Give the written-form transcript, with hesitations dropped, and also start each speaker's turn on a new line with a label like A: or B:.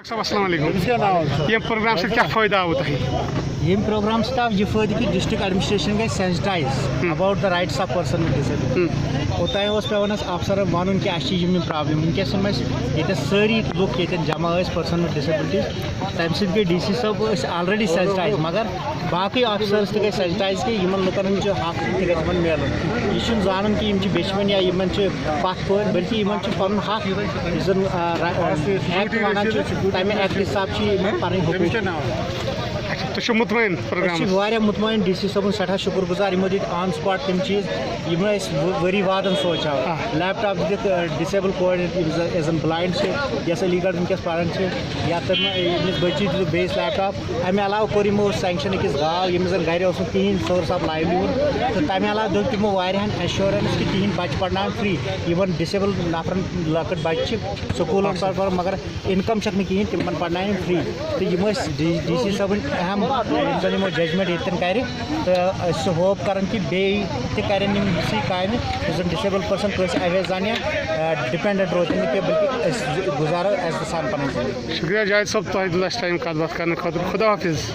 A: صاحب السلام علیکم یہ پروگرام سے کیا فائدہ آو تہ
B: یم پروگرام آو یہ فائدہ کہ ڈسٹرک ایڈمنسٹریشن گئی sensitize about the rights of person with disability اوتانۍ اوس پیوان افسر ون کہ اَسہِ چھِ یِم پرابلم ونکیس یہ ساری لُکھ ییٚتٮ۪ن جمع ٲسۍ پرسن ود ڈسیبلٹی تمہِ سۭتۍ گٔے ڈی سی صٲب آلریڈی سینسٹائز مگر باقی آفسرس تہِ گٔے سینسٹائز کہ یِمن لُکن ہُنٛد چھُ حق تہِ گژھِ یِمن میلُن یہِ چھُنہٕ زانُن کہ یِم چھِ بیچوٕنۍ یا یِمن چھِ پتھ پٲٹھۍ بلکہ یِمن چھُ پنُن حق یُس زن ایکٹ ونان چھُ تمہِ ایکٹ حساب چھِ یِمن پنٕنۍ حقوٗق
A: تُہۍ مطمئن پروگرام
B: مطمئن ڈی سی صٲبُن سٹھاہ شکر گزار یِمو دِتۍ آن سپاٹ تِم چیٖز یِم أسۍ ؤری وادن سونٛچان لیپ ٹاپ دِتِکھ ڈِسیبل کورِ یُس زن بلایِنڈ چھِ یۄس علی گڑھ ونکیٚس پران چھِ یا تٔمِس بٔچی دِتُکھ بیٚیِس لیپ ٹاپ امہِ علاوٕ کوٚر یِمو سینکشن أکِس گاو ییٚمِس زن گرِ اوس نہٕ کِہیٖنۍ سورس آف لایِولیہُڈ تہٕ تمہِ علاوٕ دیُت تِمو واریاہن ایشورنس کہ تِہنٛدۍ بچہِ پرناون فری یِمن ڈِسیبل نفرن لۄکٕٹۍ بچہِ چھِ سکوٗلن پران مگر انکم چھکھ نہٕ کِہیٖنۍ تِمن پرناون فری تہٕ یِم ٲسۍ ڈی سی صٲبٕنۍ اہم یِم زن یِمو ججمنٹ ییٚتٮ۪ن کرِ تہٕ أسۍ چھِ ہوپ کران کہ بیٚیہِ تہِ کرن یِم یِژھٕے کامہِ یُس زن ڈِسیبل پٔرسن کٲنٛسہِ اویزان یا ڈِپینڈنٹ روزن نہٕ کینٛہہ بلکہ أسۍ گُزارو عزتہٕ سان پنٕنۍ زندگی
A: شکریہ جاوید صٲب تۄہہِ دیُت اَسہِ ٹایم کتھ باتھ کرنہٕ خٲطرٕ خدا حافظ